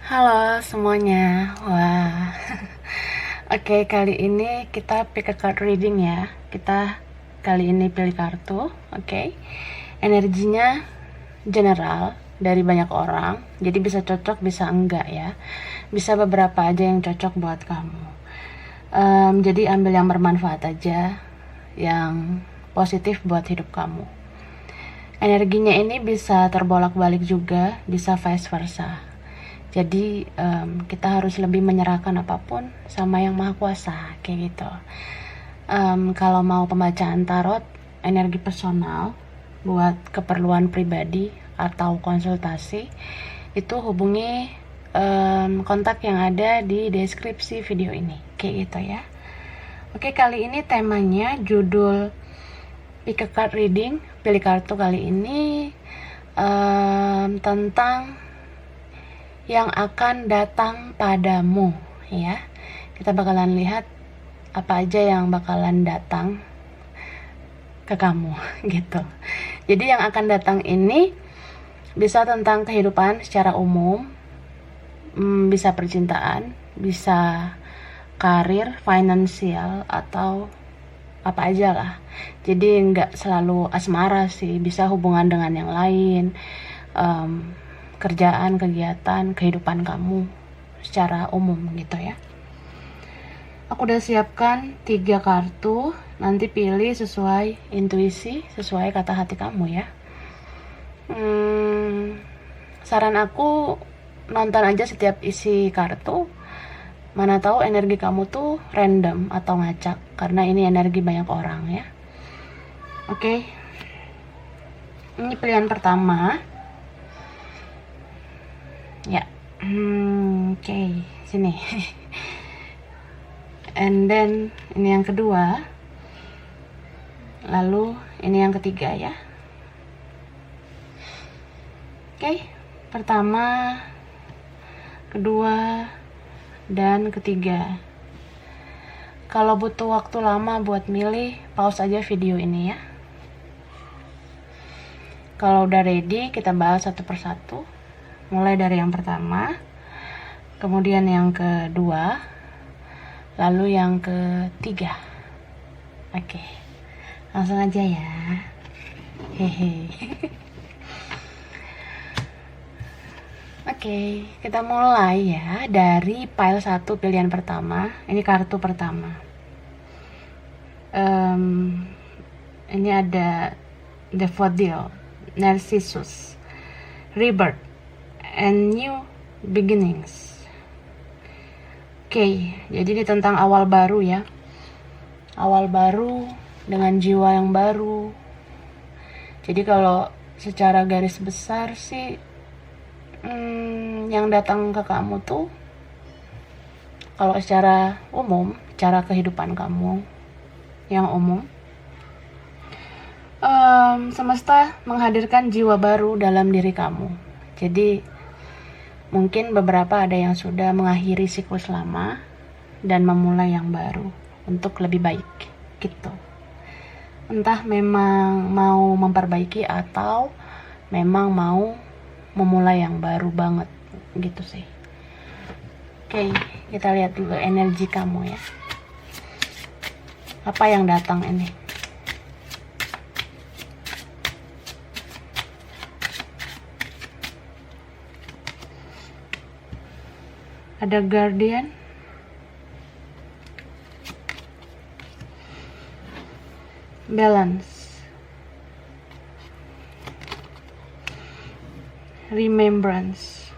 Halo semuanya. Wah. Oke, kali ini kita pick a card reading ya. Kita kali ini pilih kartu, oke. Energinya general dari banyak orang. Jadi bisa cocok, bisa enggak ya. Bisa beberapa aja yang cocok buat kamu. Jadi ambil yang bermanfaat aja, yang positif buat hidup kamu. Energinya ini bisa terbolak-balik juga, bisa vice versa. Jadi kita harus lebih menyerahkan apapun sama yang maha kuasa, kayak gitu. Kalau mau pembacaan tarot energi personal buat keperluan pribadi atau konsultasi, itu hubungi kontak yang ada di deskripsi video ini, kayak gitu ya. Oke, kali ini temanya judul pick a card reading, pilih kartu kali ini tentang yang akan datang padamu ya. Kita bakalan lihat apa aja yang bakalan datang ke kamu gitu. Jadi yang akan datang ini bisa tentang kehidupan secara umum, bisa percintaan, bisa karir, finansial, atau apa aja lah. Jadi nggak selalu asmara sih, bisa hubungan dengan yang lain, kerjaan, kegiatan, kehidupan kamu secara umum gitu ya. Aku udah siapkan 3 kartu, nanti pilih sesuai intuisi, sesuai kata hati kamu ya. Saran aku nonton aja setiap isi kartu, mana tahu energi kamu tuh random atau ngacak, karena ini energi banyak orang ya. Oke, ini pilihan pertama ya. Oke, sini. And then ini yang kedua, lalu ini yang ketiga ya. Oke, pertama, kedua, dan ketiga. Kalau butuh waktu lama buat milih, pause aja video ini ya. Kalau udah ready, kita bahas satu persatu. Mulai dari yang pertama, kemudian yang kedua, lalu yang ketiga. Oke, langsung aja ya. Hehe. Oke, kita mulai ya dari pile 1 pilihan pertama. Ini kartu pertama. Ini ada Daffodil, Narcissus, Rebirth, and New Beginnings. Oke, jadi ini tentang awal baru ya. Awal baru dengan jiwa yang baru. Jadi kalau secara garis besar sih, yang datang ke kamu tuh, kalau secara umum, cara kehidupan kamu yang umum, semesta menghadirkan jiwa baru dalam diri kamu. Jadi mungkin beberapa ada yang sudah mengakhiri siklus lama dan memulai yang baru untuk lebih baik gitu. Entah memang mau memperbaiki atau memang mau memulai yang baru banget gitu sih. Oke, kita lihat dulu energi kamu ya. Apa yang datang ini? Ada Guardian, Balance, Remembrance,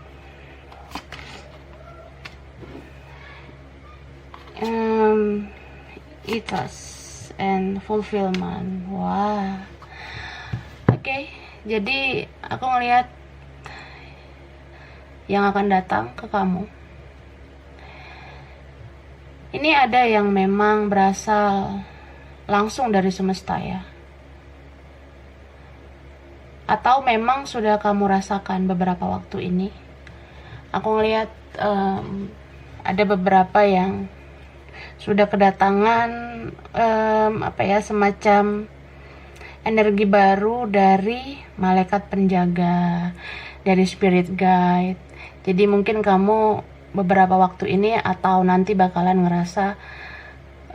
Ethos, and Fulfillment. Wah. Oke, jadi aku ngelihat yang akan datang ke kamu. Ini ada yang memang berasal langsung dari semesta ya. Atau memang sudah kamu rasakan beberapa waktu ini. Aku ngelihat ada beberapa yang sudah kedatangan semacam energi baru dari malaikat penjaga, dari spirit guide. Jadi mungkin kamu beberapa waktu ini atau nanti bakalan ngerasa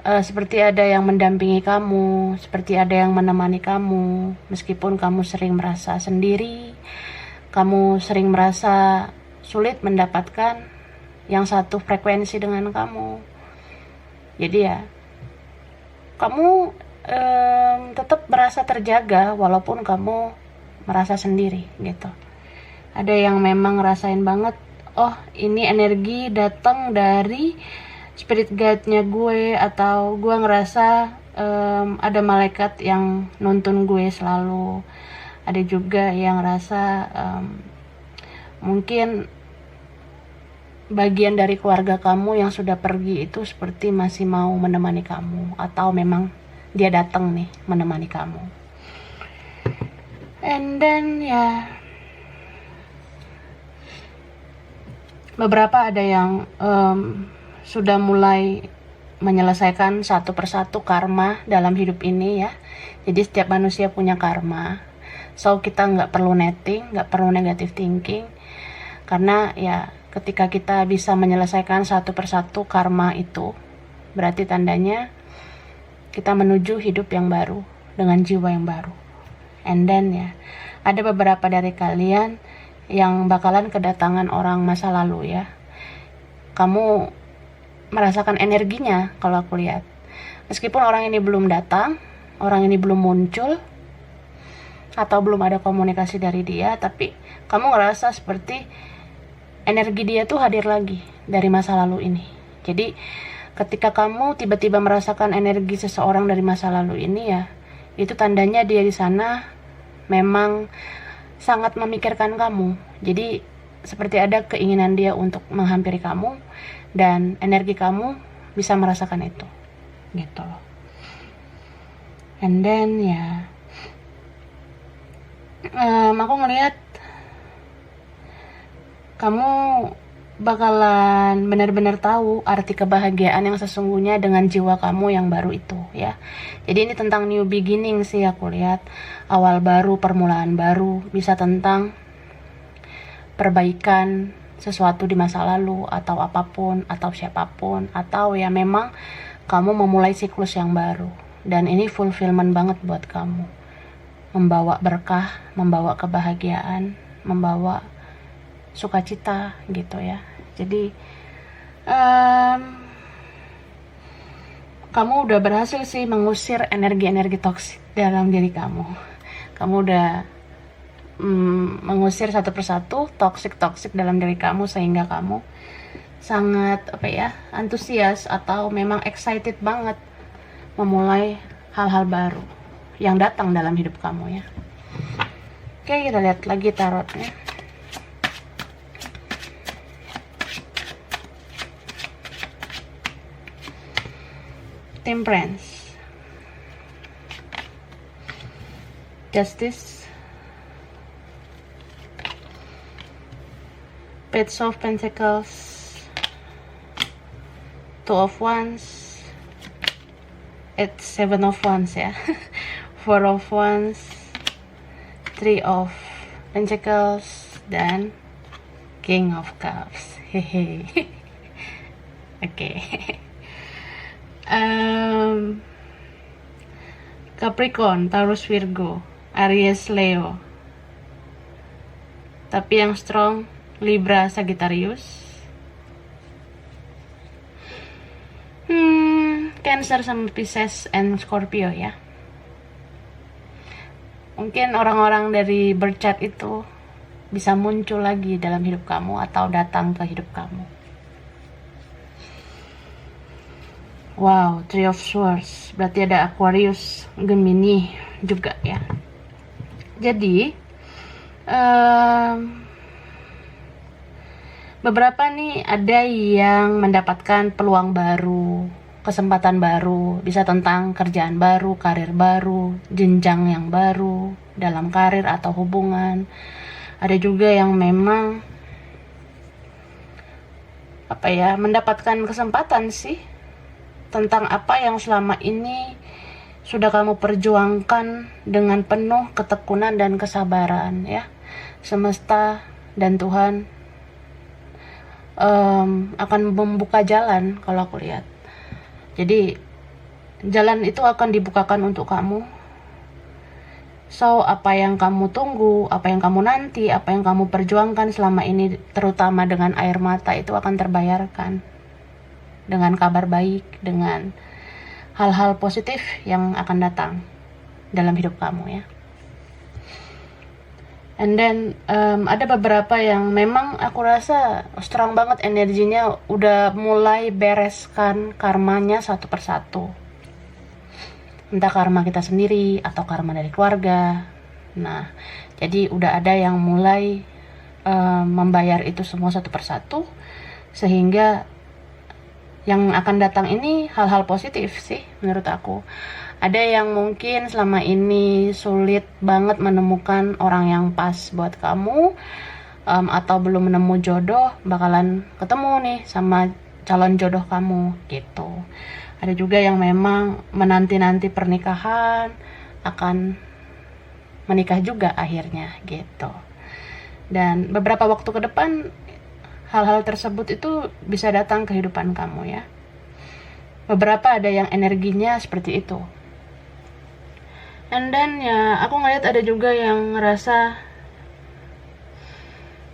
seperti ada yang mendampingi kamu, seperti ada yang menemani kamu, meskipun kamu sering merasa sendiri, kamu sering merasa sulit mendapatkan yang satu frekuensi dengan kamu. Jadi ya, kamu tetap merasa terjaga walaupun kamu merasa sendiri gitu. Ada yang memang ngerasain banget, oh ini energi datang dari spirit guide-nya gue, atau gue ngerasa ada malaikat yang nuntun gue selalu. Ada juga yang ngerasa mungkin bagian dari keluarga kamu yang sudah pergi itu seperti masih mau menemani kamu, atau memang dia datang nih menemani kamu. And then ya, beberapa ada yang sudah mulai menyelesaikan satu persatu karma dalam hidup ini ya. Jadi setiap manusia punya karma, so kita nggak perlu netting, nggak perlu negative thinking, karena ya ketika kita bisa menyelesaikan satu persatu karma itu, berarti tandanya kita menuju hidup yang baru dengan jiwa yang baru. And then ya, ada beberapa dari kalian yang bakalan kedatangan orang masa lalu ya. Kamu merasakan energinya kalau aku lihat. Meskipun orang ini belum datang, orang ini belum muncul, atau belum ada komunikasi dari dia, tapi kamu ngerasa seperti energi dia tuh hadir lagi dari masa lalu ini. Jadi ketika kamu tiba-tiba merasakan energi seseorang dari masa lalu ini ya, itu tandanya dia di sana memang sangat memikirkan kamu. Jadi seperti ada keinginan dia untuk menghampiri kamu, dan energi kamu bisa merasakan itu gitu loh. And then ya, aku ngelihat kamu bakalan benar-benar tahu arti kebahagiaan yang sesungguhnya dengan jiwa kamu yang baru itu ya. Jadi ini tentang new beginning sih aku lihat, awal baru, permulaan baru, bisa tentang perbaikan sesuatu di masa lalu, atau apapun, atau siapapun, atau ya memang kamu memulai siklus yang baru. Dan ini fulfillment banget buat kamu, membawa berkah, membawa kebahagiaan, membawa sukacita gitu ya. Jadi kamu udah berhasil sih mengusir energi-energi toksik dalam diri kamu. Kamu udah mengusir satu persatu toksik dalam diri kamu, sehingga kamu sangat antusias atau memang excited banget memulai hal-hal baru yang datang dalam hidup kamu ya. Oke, kita lihat lagi tarotnya. Temperance, Justice, Page of Pentacles, Two of Wands, Seven of Wands ya, Four of Wands, Three of Pentacles, dan King of Cups. Hehe. Oke. Capricorn, Taurus, Virgo, Aries, Leo. Tapi yang strong Libra, Sagittarius. Cancer sama Pisces and Scorpio ya. Mungkin orang-orang dari birth chart itu bisa muncul lagi dalam hidup kamu atau datang ke hidup kamu. Wow, Three of Swords, berarti ada Aquarius, Gemini juga ya. Jadi beberapa nih ada yang mendapatkan peluang baru, kesempatan baru, bisa tentang kerjaan baru, karir baru, jenjang yang baru dalam karir atau hubungan. Ada juga yang memang mendapatkan kesempatan sih tentang apa yang selama ini sudah kamu perjuangkan dengan penuh ketekunan dan kesabaran ya. Semesta dan Tuhan akan membuka jalan kalau aku lihat. Jadi jalan itu akan dibukakan untuk kamu. So, apa yang kamu tunggu, apa yang kamu nanti, apa yang kamu perjuangkan selama ini, terutama dengan air mata, itu akan terbayarkan dengan kabar baik, dengan hal-hal positif yang akan datang dalam hidup kamu ya. And then ada beberapa yang memang aku rasa strong banget energinya, udah mulai bereskan karmanya satu persatu. Entah karma kita sendiri atau karma dari keluarga. Nah, jadi udah ada yang mulai membayar itu semua satu persatu, sehingga yang akan datang ini hal-hal positif sih menurut aku. Ada yang mungkin selama ini sulit banget menemukan orang yang pas buat kamu, atau belum menemu jodoh, bakalan ketemu nih sama calon jodoh kamu gitu. Ada juga yang memang menanti-nanti pernikahan, akan menikah juga akhirnya gitu. Dan beberapa waktu ke depan hal-hal tersebut itu bisa datang ke kehidupan kamu ya. Beberapa ada yang energinya seperti itu. And then ya aku ngeliat ada juga yang ngerasa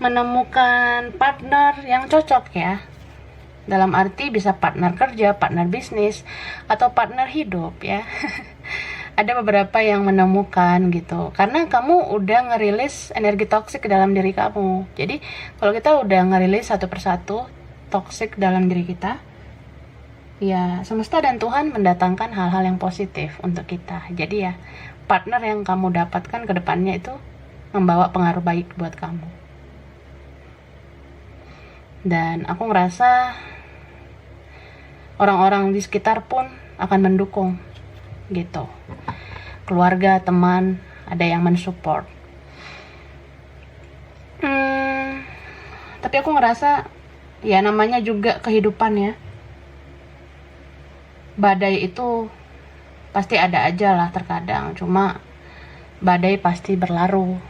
menemukan partner yang cocok ya. Dalam arti bisa partner kerja, partner bisnis, atau partner hidup ya. Ada beberapa yang menemukan gitu. Karena kamu udah ngerilis energi toksik ke dalam diri kamu. Jadi kalau kita udah ngerilis satu persatu toksik dalam diri kita, ya semesta dan Tuhan mendatangkan hal-hal yang positif untuk kita. Jadi ya partner yang kamu dapatkan ke depannya itu membawa pengaruh baik buat kamu. Dan aku ngerasa orang-orang di sekitar pun akan mendukung gitu. Keluarga, teman, ada yang mensupport. Tapi aku ngerasa ya namanya juga kehidupan ya. Badai itu pasti ada aja lah terkadang. Cuma badai pasti berlaru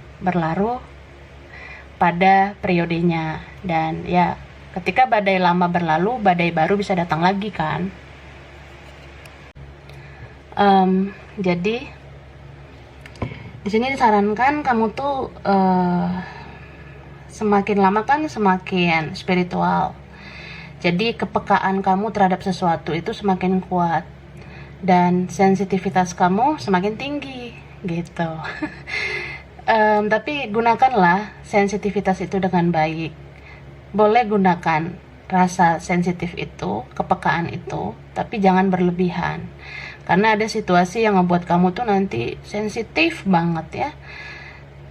pada periodenya. Dan ya ketika badai lama berlalu, badai baru bisa datang lagi kan. Jadi di sini disarankan kamu tuh semakin lama kan semakin spiritual. Jadi kepekaan kamu terhadap sesuatu itu semakin kuat dan sensitivitas kamu semakin tinggi gitu. Tapi gunakanlah sensitivitas itu dengan baik. Boleh gunakan rasa sensitif itu, kepekaan itu, tapi jangan berlebihan. Karena ada situasi yang membuat kamu tuh nanti sensitif banget ya.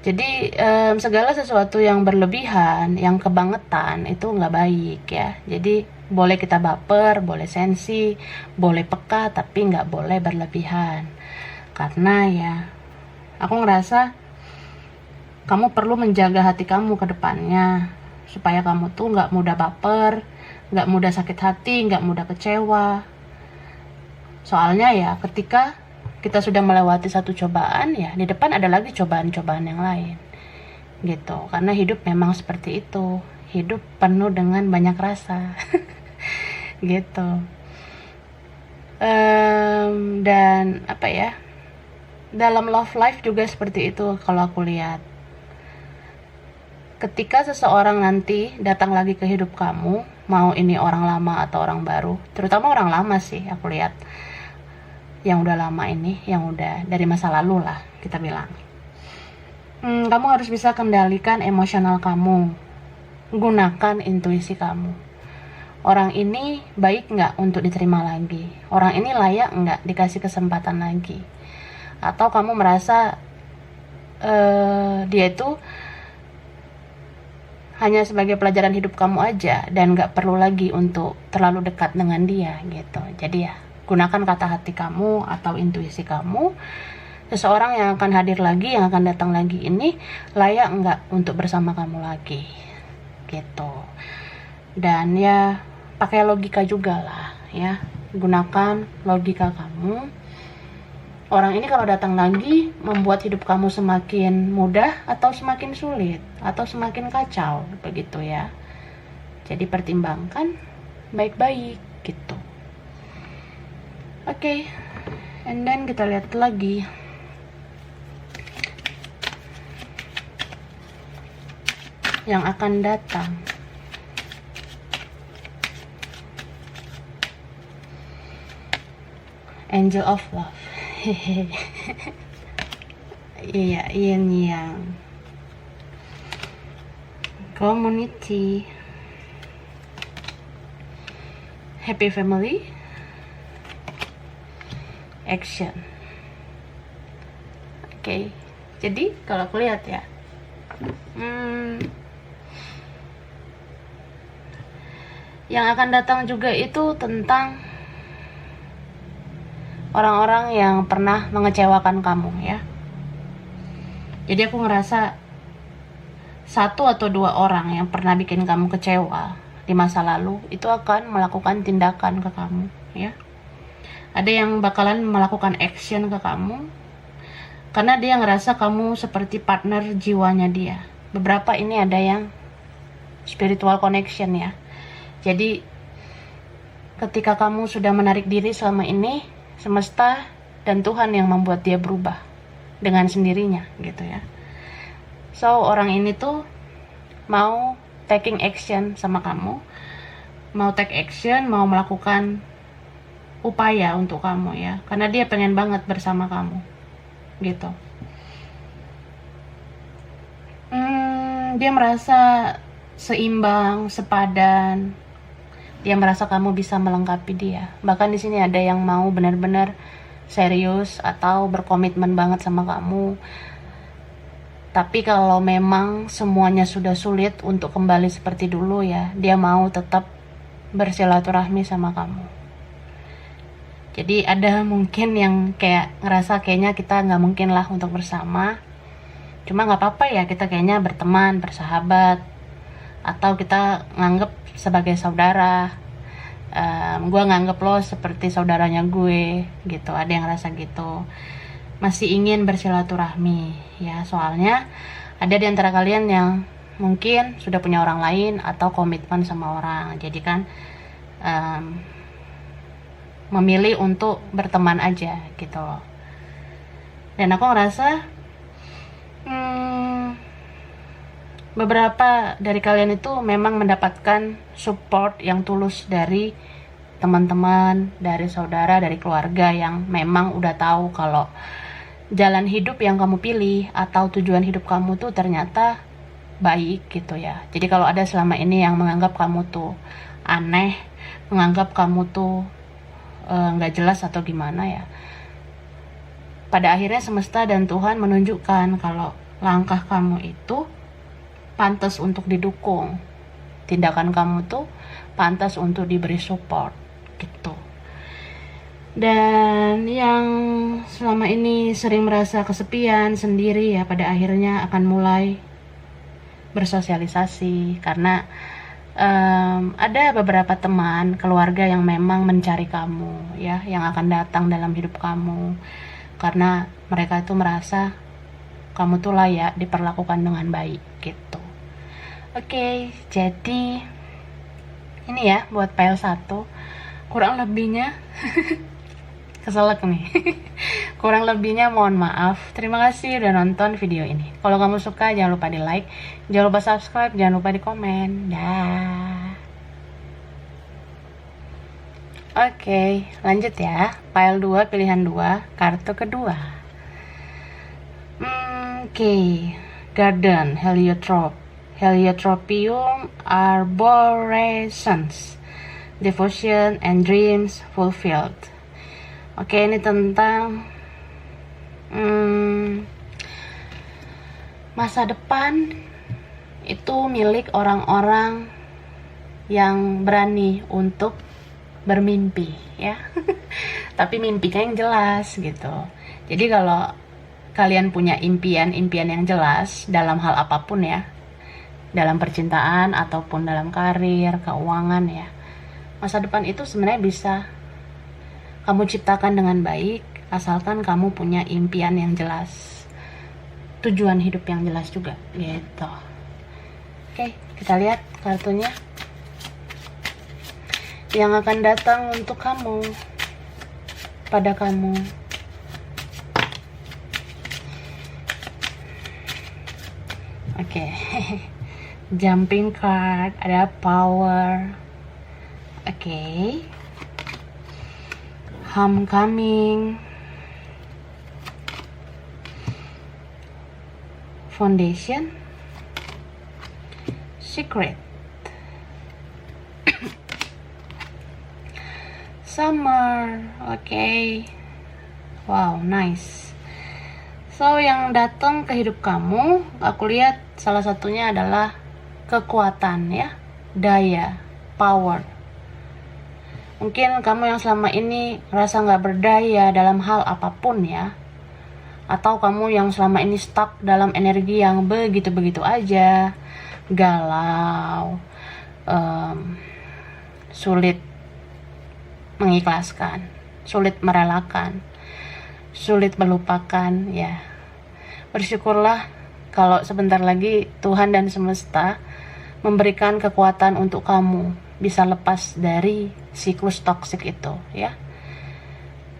Jadi segala sesuatu yang berlebihan, yang kebangetan itu nggak baik ya. Jadi boleh kita baper, boleh sensi, boleh peka, tapi nggak boleh berlebihan. Karena ya aku ngerasa kamu perlu menjaga hati kamu ke depannya, supaya kamu tuh nggak mudah baper, nggak mudah sakit hati, nggak mudah kecewa. Soalnya ya ketika kita sudah melewati satu cobaan, ya di depan ada lagi cobaan-cobaan yang lain gitu. Karena hidup memang seperti itu, hidup penuh dengan banyak rasa gitu. Dan apa ya, dalam love life juga seperti itu kalau aku lihat. Ketika seseorang nanti datang lagi ke hidup kamu, mau ini orang lama atau orang baru, terutama orang lama sih aku lihat, yang udah lama ini, yang udah dari masa lalu lah kita bilang. Kamu harus bisa kendalikan emosional kamu, gunakan intuisi kamu. Orang ini baik nggak untuk diterima lagi? Orang ini layak nggak dikasih kesempatan lagi? Atau kamu merasa dia itu hanya sebagai pelajaran hidup kamu aja dan nggak perlu lagi untuk terlalu dekat dengan dia gitu. Jadi ya gunakan kata hati kamu atau intuisi kamu. Seseorang yang akan hadir lagi, yang akan datang lagi ini layak nggak untuk bersama kamu lagi gitu. Dan ya pakai logika juga lah ya, gunakan logika kamu. orang ini kalau datang lagi membuat hidup kamu semakin mudah atau semakin sulit atau semakin kacau, begitu ya. Jadi pertimbangkan baik-baik gitu. Oke, and then kita lihat lagi. Yang akan datang. Angel of Love. Iya, yin yang. Community. Happy family. Action. Oke. Jadi kalau aku lihat ya. Yang akan datang juga itu tentang orang-orang yang pernah mengecewakan kamu ya. Jadi aku ngerasa 1 atau 2 orang yang pernah bikin kamu kecewa di masa lalu itu akan melakukan tindakan ke kamu ya. Ada yang bakalan melakukan action ke kamu karena dia ngerasa kamu seperti partner jiwanya dia. Beberapa ini ada yang spiritual connection ya. Jadi ketika kamu sudah menarik diri selama ini, semesta dan Tuhan yang membuat dia berubah dengan sendirinya gitu ya. So orang ini tuh mau taking action sama kamu, mau take action, mau melakukan upaya untuk kamu ya, karena dia pengen banget bersama kamu gitu. Dia merasa seimbang, sepadan. Dia merasa kamu bisa melengkapi dia. Bahkan di sini ada yang mau benar-benar serius atau berkomitmen banget sama kamu. Tapi kalau memang semuanya sudah sulit untuk kembali seperti dulu ya, dia mau tetap bersilaturahmi sama kamu. Jadi ada mungkin yang kayak ngerasa kayaknya kita nggak mungkin lah untuk bersama. Cuma nggak apa-apa ya, kita kayaknya berteman, bersahabat, atau kita nganggep sebagai saudara. Gue nganggep lo seperti saudaranya gue gitu. Ada yang ngerasa gitu, masih ingin bersilaturahmi ya. Soalnya ada di antara kalian yang mungkin sudah punya orang lain atau komitmen sama orang, jadi kan memilih untuk berteman aja gitu loh. Dan aku ngerasa beberapa dari kalian itu memang mendapatkan support yang tulus dari teman-teman, dari saudara, dari keluarga yang memang udah tahu kalau jalan hidup yang kamu pilih atau tujuan hidup kamu tuh ternyata baik gitu ya. Jadi kalau ada selama ini yang menganggap kamu tuh aneh, menganggap kamu tuh nggak jelas atau gimana ya, pada akhirnya semesta dan Tuhan menunjukkan kalau langkah kamu itu pantas untuk didukung, tindakan kamu tuh pantas untuk diberi support gitu. Dan yang selama ini sering merasa kesepian sendiri ya, pada akhirnya akan mulai bersosialisasi karena ada beberapa teman, keluarga yang memang mencari kamu ya, yang akan datang dalam hidup kamu karena mereka itu merasa kamu tuh layak diperlakukan dengan baik gitu. Oke, jadi ini ya buat file 1, kurang lebihnya keselak nih. Kurang lebihnya mohon maaf. Terima kasih udah nonton video ini. Kalau kamu suka jangan lupa di like, jangan lupa subscribe, jangan lupa di komen. Dah. Oke, lanjut ya. File 2, pilihan 2, kartu kedua. Oke, Garden, Heliotropium arborescens, Devotion and Dreams Fulfilled. Oke, ini tentang masa depan itu milik orang-orang yang berani untuk bermimpi ya. Tapi mimpinya yang jelas gitu. Jadi kalau kalian punya impian-impian yang jelas dalam hal apapun ya, dalam percintaan ataupun dalam karir, keuangan ya, masa depan itu sebenarnya bisa kamu ciptakan dengan baik asalkan kamu punya impian yang jelas, tujuan hidup yang jelas juga gitu. Oke, kita lihat kartunya yang akan datang untuk kamu, pada kamu. Oke. Jumping card, ada power. Oke. Homecoming. Foundation. Secret. Summer. Oke. Wow, nice. So, yang datang ke hidup kamu, aku lihat salah satunya adalah kekuatan ya, daya, power. Mungkin kamu yang selama ini merasa nggak berdaya dalam hal apapun ya, atau kamu yang selama ini stuck dalam energi yang begitu-begitu aja, galau, sulit mengikhlaskan, sulit merelakan, sulit melupakan ya. Bersyukurlah kalau sebentar lagi Tuhan dan semesta memberikan kekuatan untuk kamu bisa lepas dari siklus toksik itu ya.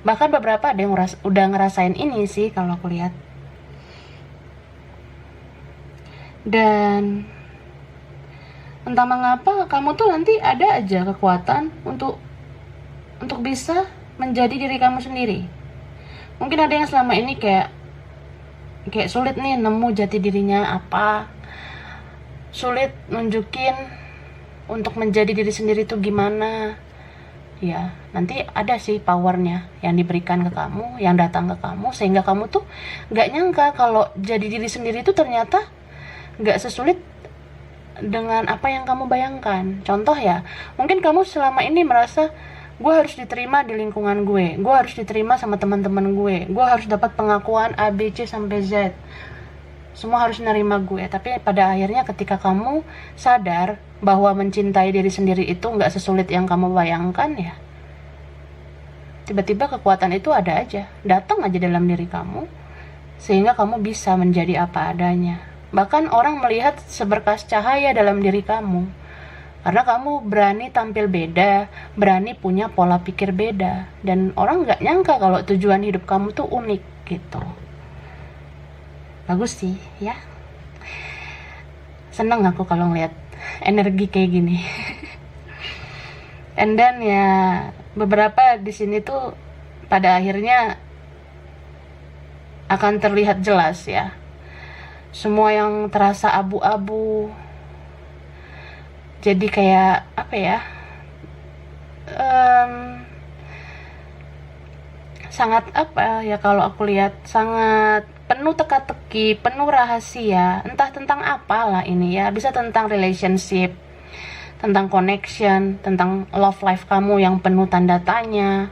Bahkan beberapa ada yang udah ngerasain ini sih kalau aku lihat. Dan entah mengapa kamu tuh nanti ada aja kekuatan untuk bisa menjadi diri kamu sendiri. Mungkin ada yang selama ini kayak sulit nih nemu jati dirinya apa, sulit nunjukin untuk menjadi diri sendiri tuh gimana ya. Nanti ada sih powernya yang diberikan ke kamu, yang datang ke kamu, sehingga kamu tuh gak nyangka kalau jadi diri sendiri tuh ternyata gak sesulit dengan apa yang kamu bayangkan. Contoh ya, mungkin kamu selama ini merasa gue harus diterima di lingkungan gue harus diterima sama teman-teman gue harus dapat pengakuan A, B, C sampai Z, semua harus nerima gue. Tapi pada akhirnya ketika kamu sadar bahwa mencintai diri sendiri itu nggak sesulit yang kamu bayangkan ya, tiba-tiba kekuatan itu ada aja, datang aja dalam diri kamu, sehingga kamu bisa menjadi apa adanya. Bahkan orang melihat seberkas cahaya dalam diri kamu karena kamu berani tampil beda, berani punya pola pikir beda, dan orang nggak nyangka kalau tujuan hidup kamu tuh unik gitu. Bagus sih ya, seneng aku kalau ngeliat energi kayak gini. And then ya beberapa di sini tuh pada akhirnya akan terlihat jelas ya, semua yang terasa abu-abu jadi kayak apa ya, sangat apa ya, kalau aku lihat sangat penuh teka-teki, penuh rahasia, entah tentang apalah ini ya, bisa tentang relationship, tentang connection, tentang love life kamu yang penuh tanda tanya,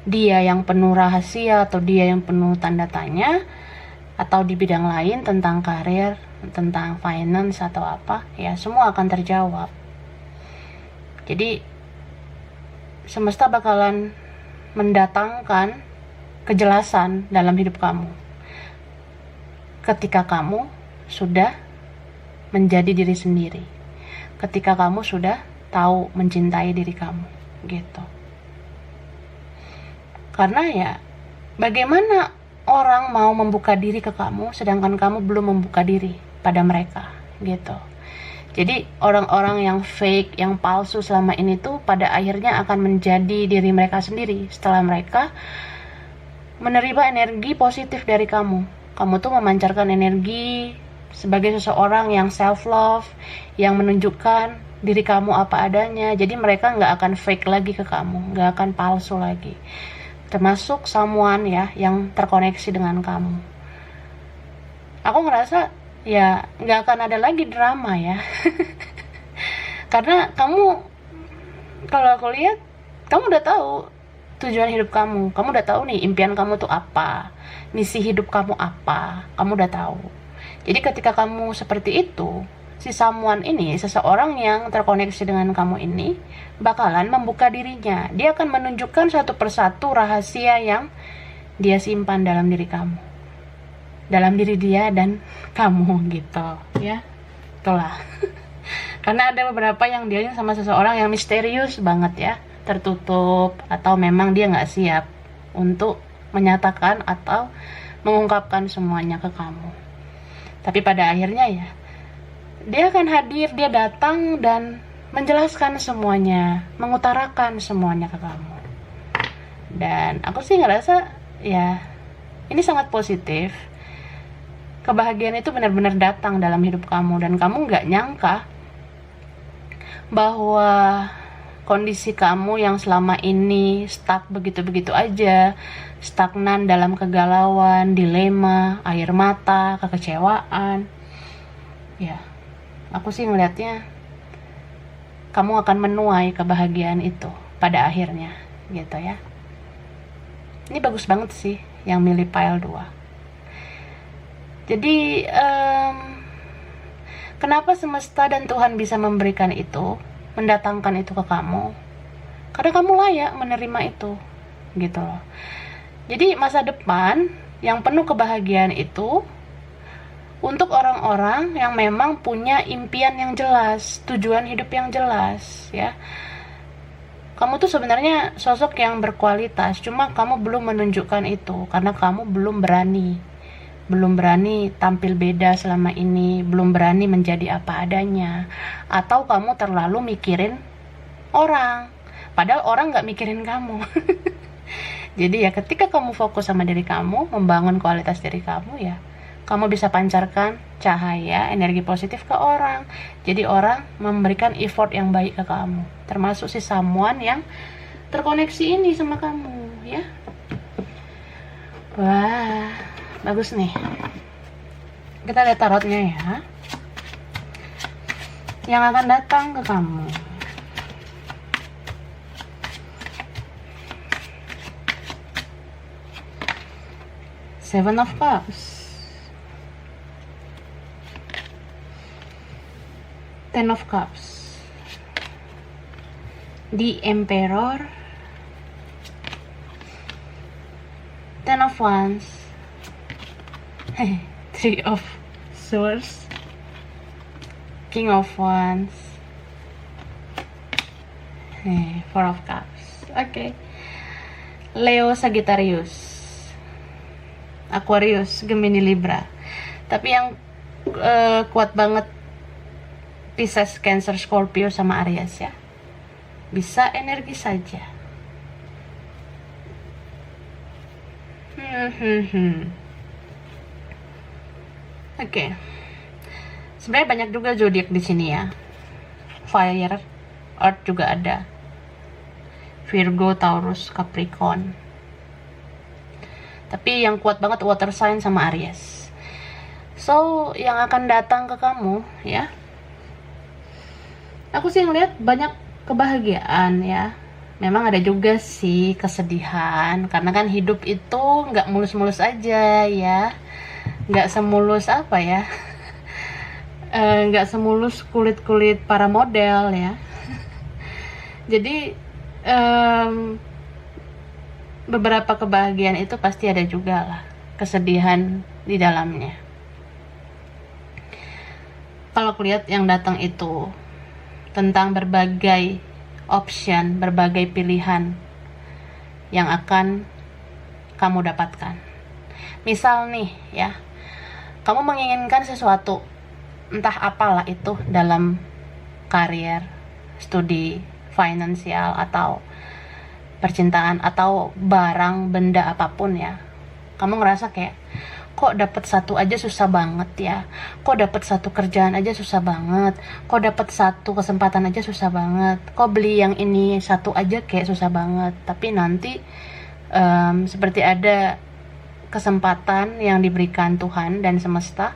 dia yang penuh rahasia atau dia yang penuh tanda tanya, atau di bidang lain tentang karir, tentang finance atau apa ya, semua akan terjawab. Jadi semesta bakalan mendatangkan kejelasan dalam hidup kamu ketika kamu sudah menjadi diri sendiri, ketika kamu sudah tahu mencintai diri kamu gitu. Karena ya bagaimana orang mau membuka diri ke kamu sedangkan kamu belum membuka diri pada mereka gitu. Jadi orang-orang yang fake, yang palsu selama ini tuh pada akhirnya akan menjadi diri mereka sendiri setelah mereka menerima energi positif dari kamu. Kamu tuh memancarkan energi sebagai seseorang yang self-love, yang menunjukkan diri kamu apa adanya. Jadi mereka nggak akan fake lagi ke kamu, nggak akan palsu lagi. Termasuk someone ya yang terkoneksi dengan kamu. Aku ngerasa ya nggak akan ada lagi drama ya. Karena kamu, kalau aku lihat, kamu udah tahu tujuan hidup kamu udah tahu nih impian kamu tuh apa, misi hidup kamu apa, kamu udah tahu. Jadi ketika kamu seperti itu, si someone ini, seseorang yang terkoneksi dengan kamu ini bakalan membuka dirinya. Dia akan menunjukkan satu persatu rahasia yang dia simpan dalam diri kamu, dalam diri dia dan kamu gitu ya. Itulah. Karena ada beberapa yang dealing sama seseorang yang misterius banget ya, tertutup, atau memang dia nggak siap untuk menyatakan atau mengungkapkan semuanya ke kamu. Tapi pada akhirnya ya, dia akan hadir, dia datang dan menjelaskan semuanya, mengutarakan semuanya ke kamu. Dan aku sih ngerasa ya, ini sangat positif. Kebahagiaan itu benar-benar datang dalam hidup kamu, dan kamu nggak nyangka bahwa kondisi kamu yang selama ini stuck begitu-begitu aja, stagnan dalam kegalauan, dilema, air mata, kekecewaan, ya aku sih ngelihatnya kamu akan menuai kebahagiaan itu pada akhirnya gitu ya. Ini bagus banget sih yang milih pile 2. Jadi kenapa semesta dan Tuhan bisa memberikan itu, mendatangkan itu ke kamu? Karena kamu layak menerima itu, gitu loh. Jadi masa depan yang penuh kebahagiaan itu untuk orang-orang yang memang punya impian yang jelas, tujuan hidup yang jelas, ya. Kamu tuh sebenarnya sosok yang berkualitas, cuma kamu belum menunjukkan itu karena kamu belum berani tampil beda selama ini, belum berani menjadi apa adanya, atau kamu terlalu mikirin orang, padahal orang gak mikirin kamu. Jadi ya ketika kamu fokus sama diri kamu, membangun kualitas diri kamu, ya kamu bisa pancarkan cahaya, energi positif ke orang. Jadi orang memberikan effort yang baik ke kamu, termasuk si someone yang terkoneksi ini sama kamu, ya. Wah, bagus nih. Kita lihat tarotnya ya, yang akan datang ke kamu. Seven of Cups, Ten of Cups, The Emperor, Ten of Wands, Three of Swords, King of Wands, Four of Cups. Oke. Leo, Sagittarius, Aquarius, Gemini, Libra. Tapi yang kuat banget Pisces, Cancer, Scorpio, sama Aries ya. Bisa energi saja. Oke. Sebenarnya banyak juga zodiak di sini ya. Fire, Earth juga ada. Virgo, Taurus, Capricorn. Tapi yang kuat banget water sign sama Aries. So, yang akan datang ke kamu ya, aku sih ngeliat banyak kebahagiaan ya. Memang ada juga sih kesedihan, karena kan hidup itu nggak mulus-mulus aja ya, nggak semulus apa ya, nggak semulus kulit-kulit para model ya. Jadi beberapa kebahagiaan itu pasti ada juga lah kesedihan di dalamnya. Kalau kulihat yang datang itu tentang berbagai option, berbagai pilihan yang akan kamu dapatkan. Misal nih ya, kamu menginginkan sesuatu, entah apalah itu, dalam karier, studi, finansial, atau percintaan, atau barang, benda apapun ya. Kamu ngerasa kayak, kok dapat satu aja susah banget ya, kok dapat satu kerjaan aja susah banget, kok dapat satu kesempatan aja susah banget, kok beli yang ini satu aja kayak susah banget. Tapi nanti seperti ada kesempatan yang diberikan Tuhan dan semesta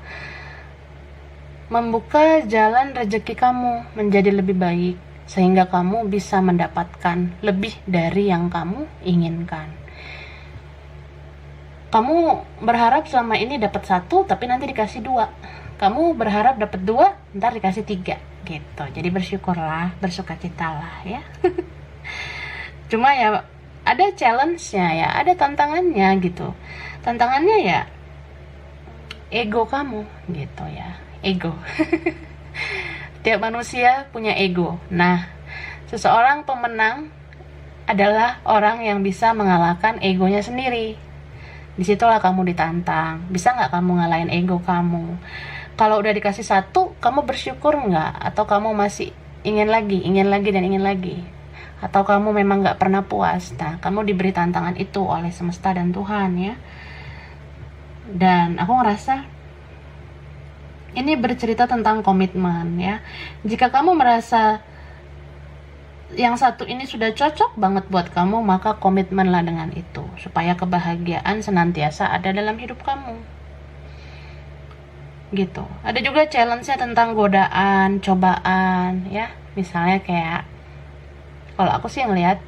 membuka jalan rezeki kamu menjadi lebih baik, sehingga kamu bisa mendapatkan lebih dari yang kamu inginkan. Kamu berharap selama ini dapat satu, tapi nanti dikasih dua. Kamu berharap dapat dua, ntar dikasih tiga, gitu. Jadi bersyukurlah, bersukacitalah ya. Cuma ya ada challenge-nya ya, ada tantangannya gitu. Tantangannya ya ego kamu gitu ya, ego. Tiap manusia punya ego. Nah, seseorang pemenang adalah orang yang bisa mengalahkan egonya sendiri. Disitulah kamu ditantang. Bisa nggak kamu ngalahin ego kamu? Kalau udah dikasih satu, kamu bersyukur nggak? Atau kamu masih ingin lagi, dan ingin lagi? Atau kamu memang nggak pernah puas? Nah, kamu diberi tantangan itu oleh semesta dan Tuhan ya. Dan aku ngerasa ini bercerita tentang komitmen ya. Jika kamu merasa yang satu ini sudah cocok banget buat kamu, maka komitmenlah dengan itu, supaya kebahagiaan senantiasa ada dalam hidup kamu. Gitu. Ada juga challenge-nya tentang godaan, cobaan ya. Misalnya kayak, kalau aku sih ngelihat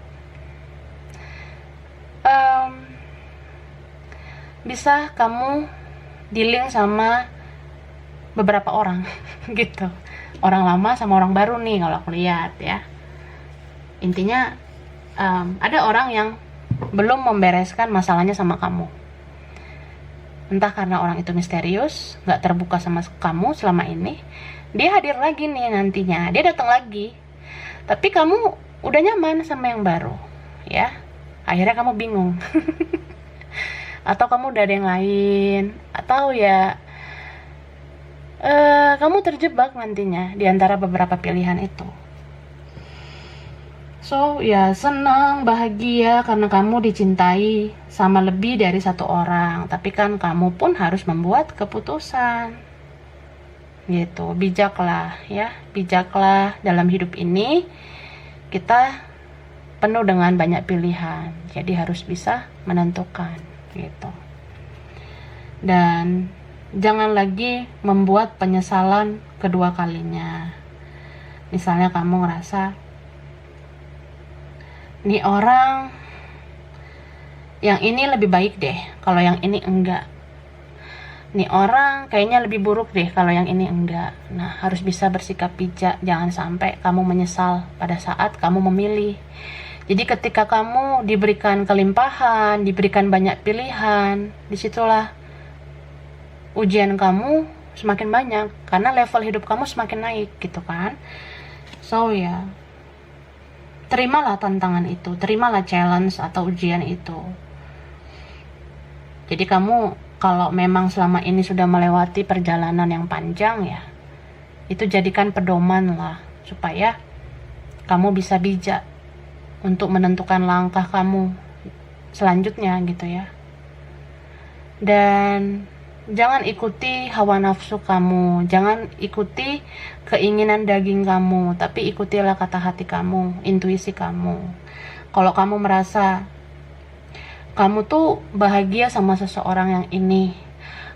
bisa kamu dealing sama beberapa orang gitu, orang lama sama orang baru nih kalau aku lihat ya. Intinya ada orang yang belum membereskan masalahnya sama kamu, entah karena orang itu misterius, gak terbuka sama kamu selama ini. Dia hadir lagi nih nantinya, dia datang lagi, tapi kamu udah nyaman sama yang baru ya. Akhirnya kamu bingung. Atau kamu udah ada yang lain, atau ya kamu terjebak nantinya di antara beberapa pilihan itu. So ya, senang, bahagia karena kamu dicintai sama lebih dari satu orang. Tapi kan kamu pun harus membuat keputusan gitu. Bijaklah ya, bijaklah. Dalam hidup ini kita penuh dengan banyak pilihan, jadi harus bisa menentukan gitu. Dan jangan lagi membuat penyesalan kedua kalinya. Misalnya kamu ngerasa, nih orang yang ini lebih baik deh, kalau yang ini enggak. Nih orang kayaknya lebih buruk deh, kalau yang ini enggak. Nah, harus bisa bersikap bijak. Jangan sampai kamu menyesal pada saat kamu memilih. Jadi ketika kamu diberikan kelimpahan, diberikan banyak pilihan, disitulah ujian kamu semakin banyak, karena level hidup kamu semakin naik gitu kan. So ya, terimalah tantangan itu, terimalah challenge atau ujian itu. Jadi kamu kalau memang selama ini sudah melewati perjalanan yang panjang ya, itu jadikan pedoman lah, supaya kamu bisa bijak untuk menentukan langkah kamu selanjutnya gitu ya. Dan jangan ikuti hawa nafsu kamu, jangan ikuti keinginan daging kamu, tapi ikutilah kata hati kamu, intuisi kamu. Kalau kamu merasa kamu tuh bahagia sama seseorang yang ini,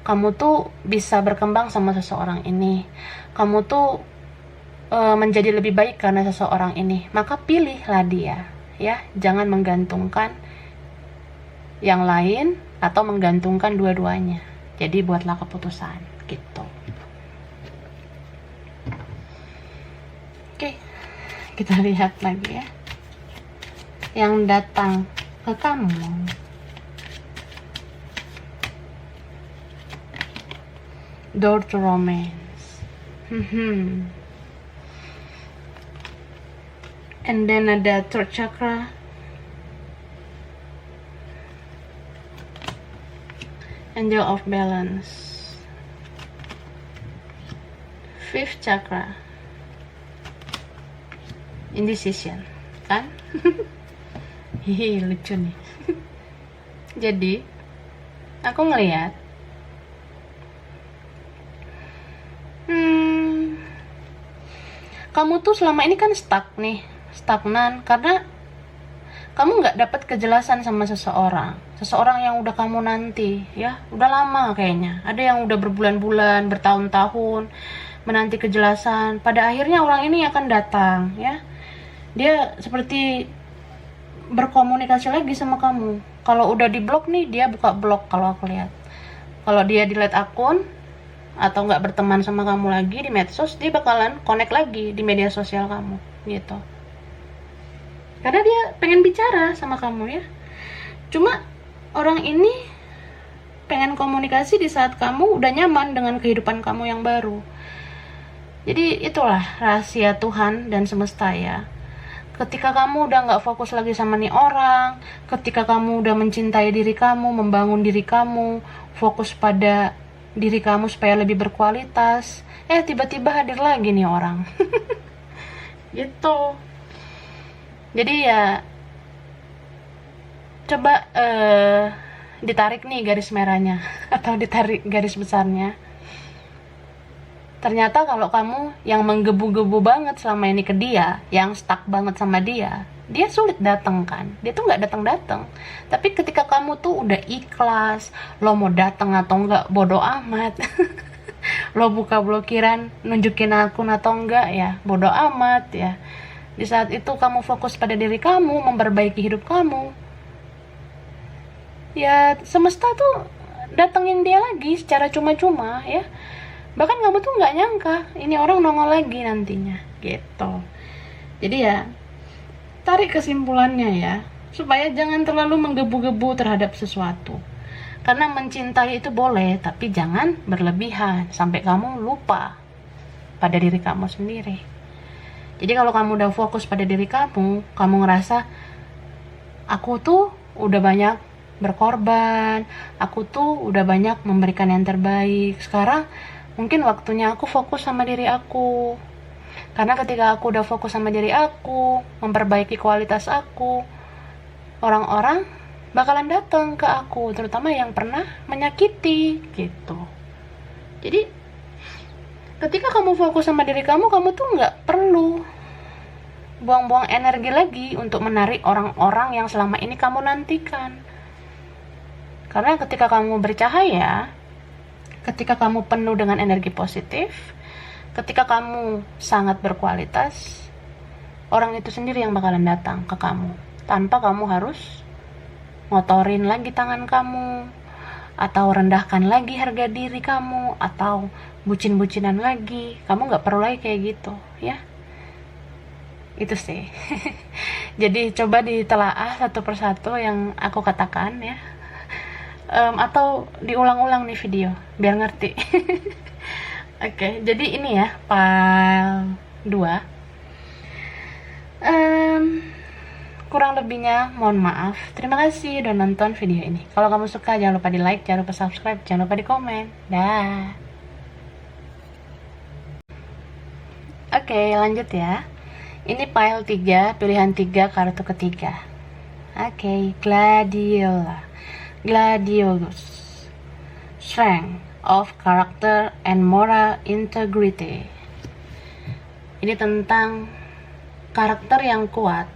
kamu tuh bisa berkembang sama seseorang ini, kamu tuh menjadi lebih baik karena seseorang ini, maka pilihlah dia ya. Jangan menggantungkan yang lain atau menggantungkan dua-duanya. Jadi buatlah keputusan gitu. Oke, kita lihat lagi ya yang datang ke kamu. Door to romance. And then ada third chakra, angel of balance, fifth chakra, indecision kan. Hihi, lucu nih. Jadi aku ngelihat kamu tuh selama ini kan stagnan karena kamu nggak dapat kejelasan sama seseorang yang udah kamu nanti ya, udah lama kayaknya. Ada yang udah berbulan-bulan, bertahun-tahun menanti kejelasan. Pada akhirnya orang ini akan datang ya. Dia seperti berkomunikasi lagi sama kamu. Kalau udah di blok nih, dia buka blok kalau aku lihat. Kalau dia delete akun atau nggak berteman sama kamu lagi di medsos, dia bakalan connect lagi di media sosial kamu gitu. karena dia pengen bicara sama kamu ya. Cuma orang ini pengen komunikasi di saat kamu udah nyaman dengan kehidupan kamu yang baru. Jadi itulah rahasia Tuhan dan semesta ya. Ketika kamu udah gak fokus lagi sama nih orang, ketika kamu udah mencintai diri kamu, membangun diri kamu, fokus pada diri kamu supaya lebih berkualitas, tiba-tiba hadir lagi nih orang. Gitu. Jadi ya coba ditarik nih garis merahnya atau ditarik garis besarnya. Ternyata kalau kamu yang menggebu-gebu banget selama ini ke dia, yang stuck banget sama dia sulit datang kan. Dia tuh nggak datang-datang. Tapi ketika kamu tuh udah ikhlas, lo mau datang atau enggak bodo amat. Lo buka blokiran, nunjukin akun atau enggak ya, bodo amat ya. Di saat itu kamu fokus pada diri kamu, memperbaiki hidup kamu. Ya semesta tuh datengin dia lagi secara cuma-cuma ya. Bahkan kamu tuh nggak nyangka ini orang nongol lagi nantinya gitu. Jadi ya tarik kesimpulannya ya, supaya jangan terlalu menggebu-gebu terhadap sesuatu. Karena mencintai itu boleh, tapi jangan berlebihan sampai kamu lupa pada diri kamu sendiri. Jadi kalau kamu udah fokus pada diri kamu ngerasa aku tuh udah banyak berkorban, aku tuh udah banyak memberikan yang terbaik. Sekarang mungkin waktunya aku fokus sama diri aku. Karena ketika aku udah fokus sama diri aku, memperbaiki kualitas aku, orang-orang bakalan datang ke aku, terutama yang pernah menyakiti gitu. Jadi ketika kamu fokus sama diri kamu tuh nggak perlu buang-buang energi lagi untuk menarik orang-orang yang selama ini kamu nantikan. Karena ketika kamu bercahaya, ketika kamu penuh dengan energi positif, ketika kamu sangat berkualitas, orang itu sendiri yang bakalan datang ke kamu tanpa kamu harus ngotorin lagi tangan kamu, atau rendahkan lagi harga diri kamu, atau bucin-bucinan lagi. Kamu gak perlu lagi kayak gitu ya. Itu sih. Jadi coba ditelaah satu persatu yang aku katakan ya. Atau diulang-ulang nih video biar ngerti. Oke, jadi ini ya file 2. Kurang lebihnya mohon maaf. Terima kasih udah nonton video ini. Kalau kamu suka jangan lupa di like, jangan lupa subscribe, jangan lupa di komen. Dah. Oke, lanjut ya. Ini file 3, pilihan 3, kartu ketiga. Oke, Gladiolus. Strength of character and moral integrity. Ini tentang karakter yang kuat,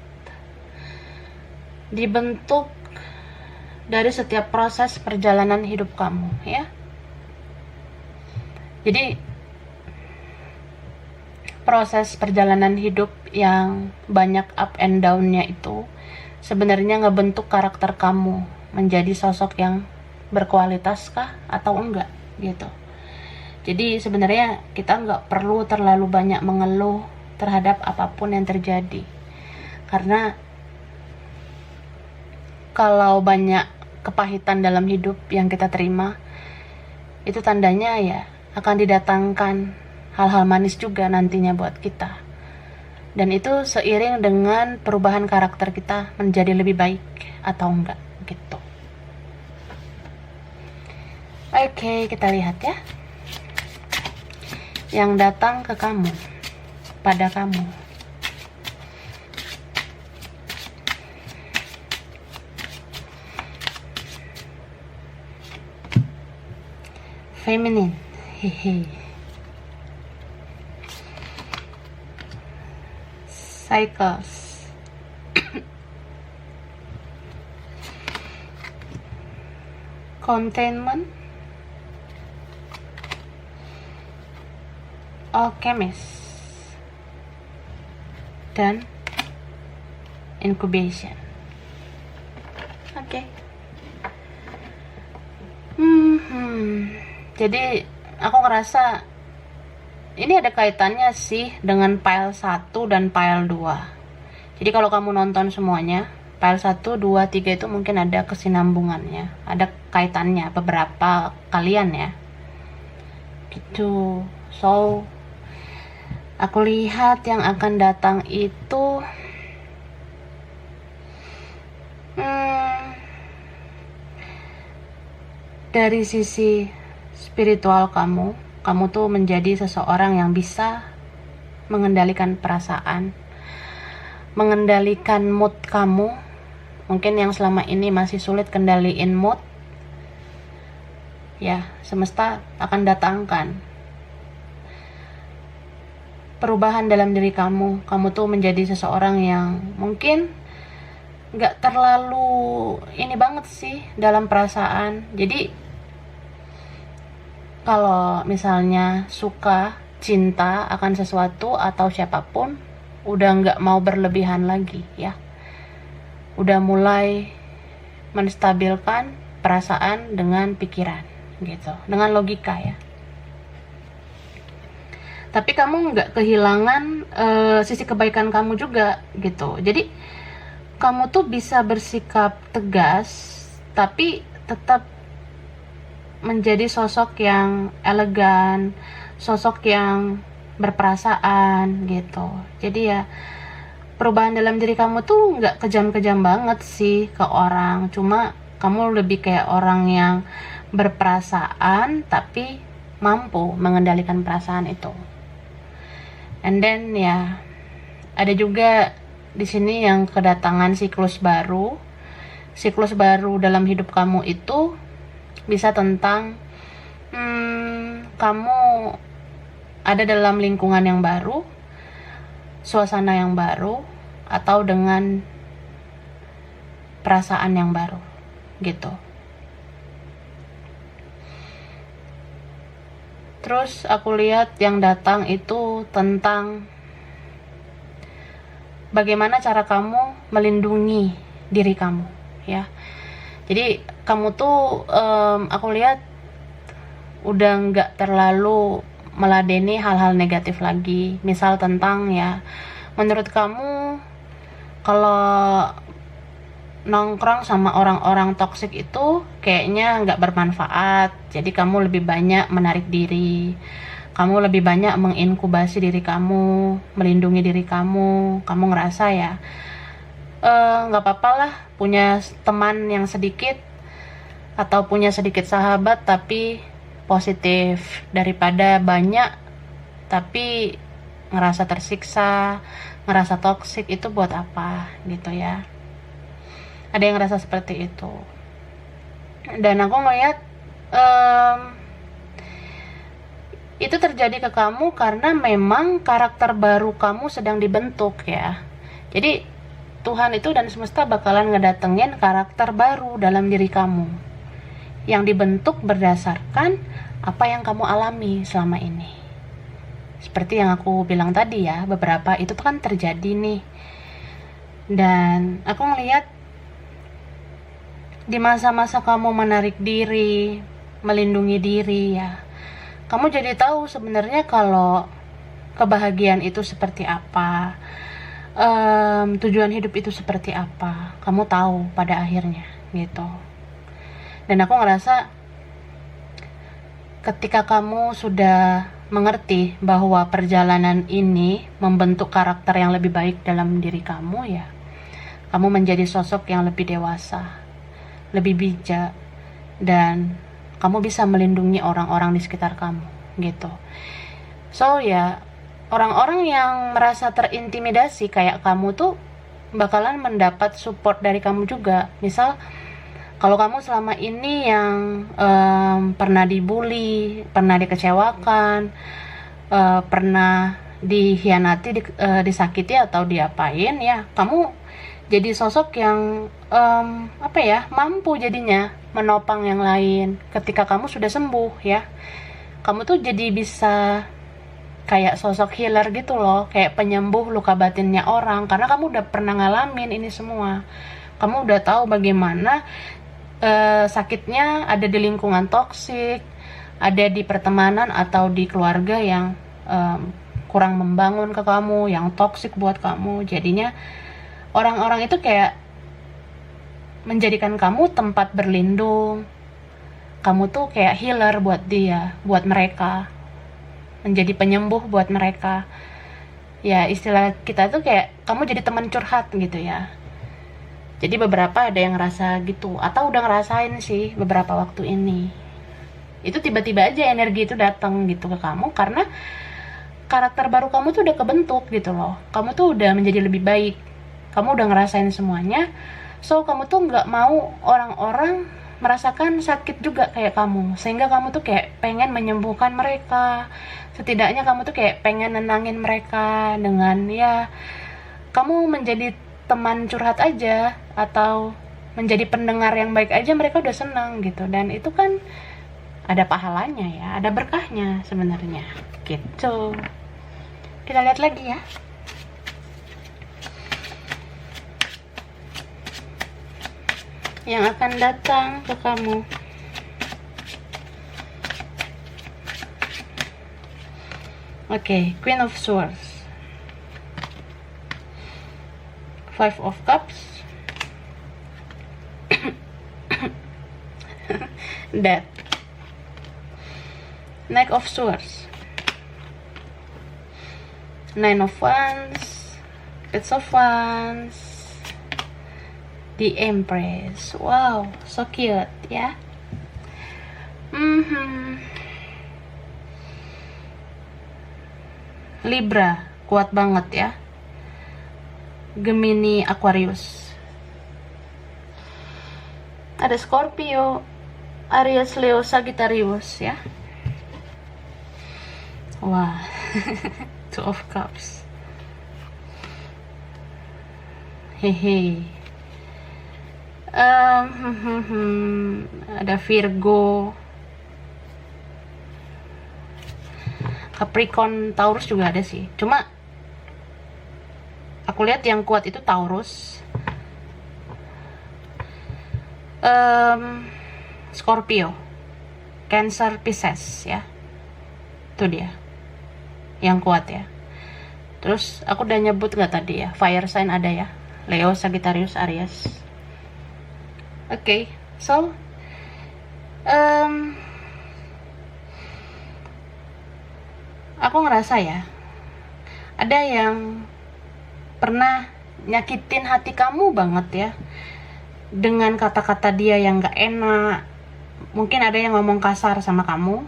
dibentuk dari setiap proses perjalanan hidup kamu ya. Jadi proses perjalanan hidup yang banyak up and down-nya itu sebenarnya ngebentuk karakter kamu menjadi sosok yang berkualitas kah atau enggak gitu. Jadi sebenarnya kita nggak perlu terlalu banyak mengeluh terhadap apapun yang terjadi, karena kalau banyak kepahitan dalam hidup yang kita terima, itu tandanya ya akan didatangkan hal-hal manis juga nantinya buat kita. Dan itu seiring dengan perubahan karakter kita menjadi lebih baik atau enggak gitu. Oke, kita lihat ya. Yang datang ke kamu, pada kamu. Feminine. Hehe. Cycles. Containment. Alchemist. Dan incubation. Oke. Jadi aku ngerasa ini ada kaitannya sih dengan file 1 dan file 2. Jadi kalau kamu nonton semuanya, file 1, 2, 3 itu mungkin ada kesinambungannya, ada kaitannya beberapa kalian ya. Gitu. So, aku lihat yang akan datang itu dari sisi spiritual kamu tuh menjadi seseorang yang bisa mengendalikan perasaan, mengendalikan mood kamu. Mungkin yang selama ini masih sulit kendaliin mood, ya semesta akan datangkan perubahan dalam diri kamu. Kamu tuh menjadi seseorang yang mungkin gak terlalu ini banget sih dalam perasaan. Jadi kalau misalnya suka, cinta akan sesuatu atau siapapun, udah gak mau berlebihan lagi ya. Udah mulai menstabilkan perasaan dengan pikiran gitu, dengan logika ya. Tapi kamu nggak kehilangan sisi kebaikan kamu juga gitu. Jadi kamu tuh bisa bersikap tegas tapi tetap menjadi sosok yang elegan, sosok yang berperasaan gitu. Jadi ya perubahan dalam diri kamu tuh nggak kejam-kejam banget sih ke orang, cuma kamu lebih kayak orang yang berperasaan tapi mampu mengendalikan perasaan itu. And then ya ada juga di sini yang kedatangan siklus baru. Siklus baru dalam hidup kamu itu bisa tentang kamu ada dalam lingkungan yang baru, suasana yang baru, atau dengan perasaan yang baru gitu. Terus aku lihat yang datang itu tentang bagaimana cara kamu melindungi diri kamu ya. Jadi kamu tuh aku lihat udah nggak terlalu meladeni hal-hal negatif lagi. Misal tentang ya, menurut kamu kalau nongkrong sama orang-orang toksik itu kayaknya nggak bermanfaat, jadi kamu lebih banyak menarik diri, kamu lebih banyak menginkubasi diri kamu, melindungi diri kamu ngerasa ya nggak apa-apa lah punya teman yang sedikit atau punya sedikit sahabat tapi positif daripada banyak tapi ngerasa tersiksa, ngerasa toksik. Itu buat apa gitu ya. Ada yang ngerasa seperti itu. Dan aku ngeliat itu terjadi ke kamu karena memang karakter baru kamu sedang dibentuk ya. Jadi Tuhan itu dan semesta bakalan ngedatengin karakter baru dalam diri kamu yang dibentuk berdasarkan apa yang kamu alami selama ini. Seperti yang aku bilang tadi ya, beberapa itu kan terjadi nih. Dan aku ngeliat di masa-masa kamu menarik diri, melindungi diri ya, kamu jadi tahu sebenarnya kalau kebahagiaan itu seperti apa, tujuan hidup itu seperti apa. Kamu tahu pada akhirnya gitu. Dan aku ngerasa ketika kamu sudah mengerti bahwa perjalanan ini membentuk karakter yang lebih baik dalam diri kamu ya, kamu menjadi sosok yang lebih dewasa, lebih bijak, dan kamu bisa melindungi orang-orang di sekitar kamu gitu. So ya, orang-orang yang merasa terintimidasi kayak kamu tuh bakalan mendapat support dari kamu juga. Misal kalau kamu selama ini yang pernah dibully, pernah dikecewakan, pernah dikhianati, disakiti atau diapain ya, kamu jadi sosok yang mampu jadinya menopang yang lain ketika kamu sudah sembuh ya. Kamu tuh jadi bisa kayak sosok healer gitu loh, kayak penyembuh luka batinnya orang, karena kamu udah pernah ngalamin ini semua. Kamu udah tahu bagaimana sakitnya ada di lingkungan toksik, ada di pertemanan atau di keluarga yang kurang membangun ke kamu, yang toksik buat kamu. Jadinya orang-orang itu kayak menjadikan kamu tempat berlindung. Kamu tuh kayak healer buat dia, buat mereka, menjadi penyembuh buat mereka. Ya istilah kita tuh kayak kamu jadi teman curhat gitu ya. Jadi beberapa ada yang ngerasa gitu, atau udah ngerasain sih beberapa waktu ini. Itu tiba-tiba aja energi itu datang gitu ke kamu karena karakter baru kamu tuh udah kebentuk gitu loh. Kamu tuh udah menjadi lebih baik. Kamu udah ngerasain semuanya. So kamu tuh nggak mau orang-orang merasakan sakit juga kayak kamu, sehingga kamu tuh kayak pengen menyembuhkan mereka. Setidaknya kamu tuh kayak pengen nenangin mereka dengan ya kamu menjadi teman curhat aja atau menjadi pendengar yang baik aja, mereka udah senang gitu. Dan itu kan ada pahalanya ya, ada berkahnya sebenarnya gitu. Kita lihat lagi ya. Yang akan datang ke kamu. Oke, Queen of Swords, Five of Cups, Death, Knight of Swords, Nine of Wands, Page of Wands, The Empress. Wow, so cute ya. Libra, kuat banget ya. Gemini, Aquarius. Ada Scorpio, Aries, Leo, Sagittarius ya. Wah, Two of Cups. Hehe. Ada Virgo, Capricorn, Taurus juga ada sih. Cuma aku lihat yang kuat itu Taurus, Scorpio, Cancer, Pisces ya. Itu dia yang kuat ya. Terus aku udah nyebut gak tadi ya, fire sign ada ya, Leo, Sagittarius, Aries. Oke, so aku ngerasa ya, ada yang pernah nyakitin hati kamu banget ya, dengan kata-kata dia yang gak enak. Mungkin ada yang ngomong kasar sama kamu,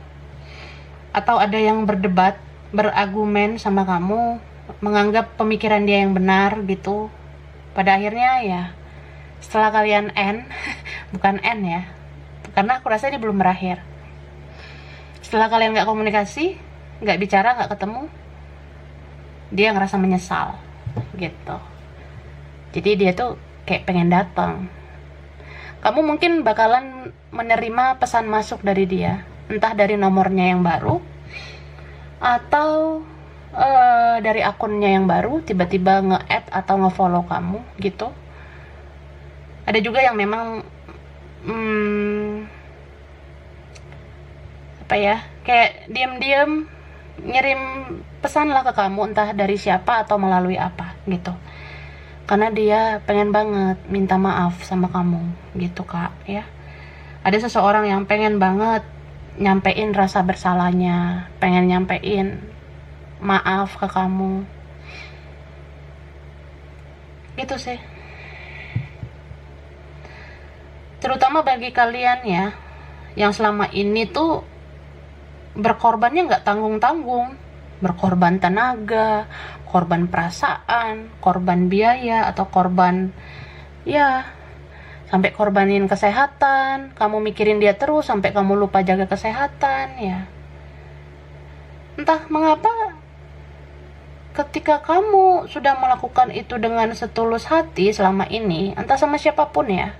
atau ada yang berdebat, berargumen sama kamu, menganggap pemikiran dia yang benar gitu. Pada akhirnya ya, setelah kalian bukan ya, karena aku rasa ini belum berakhir. Setelah kalian gak komunikasi, gak bicara, gak ketemu, dia ngerasa menyesal gitu. Jadi dia tuh kayak pengen datang. Kamu mungkin bakalan menerima pesan masuk dari dia, entah dari nomornya yang baru atau dari akunnya yang baru, tiba-tiba nge-add atau nge-follow kamu gitu. Ada juga yang memang kayak diam-diam ngirim pesan lah ke kamu, entah dari siapa atau melalui apa gitu, karena dia pengen banget minta maaf sama kamu gitu kak ya. Ada seseorang yang pengen banget nyampein rasa bersalahnya, pengen nyampein maaf ke kamu gitu sih. Terutama bagi kalian ya, yang selama ini tuh berkorbannya nggak tanggung-tanggung, berkorban tenaga, korban perasaan, korban biaya, atau korban ya sampai korbanin kesehatan. Kamu mikirin dia terus sampai kamu lupa jaga kesehatan ya. Entah mengapa ketika kamu sudah melakukan itu dengan setulus hati selama ini, entah sama siapapun ya,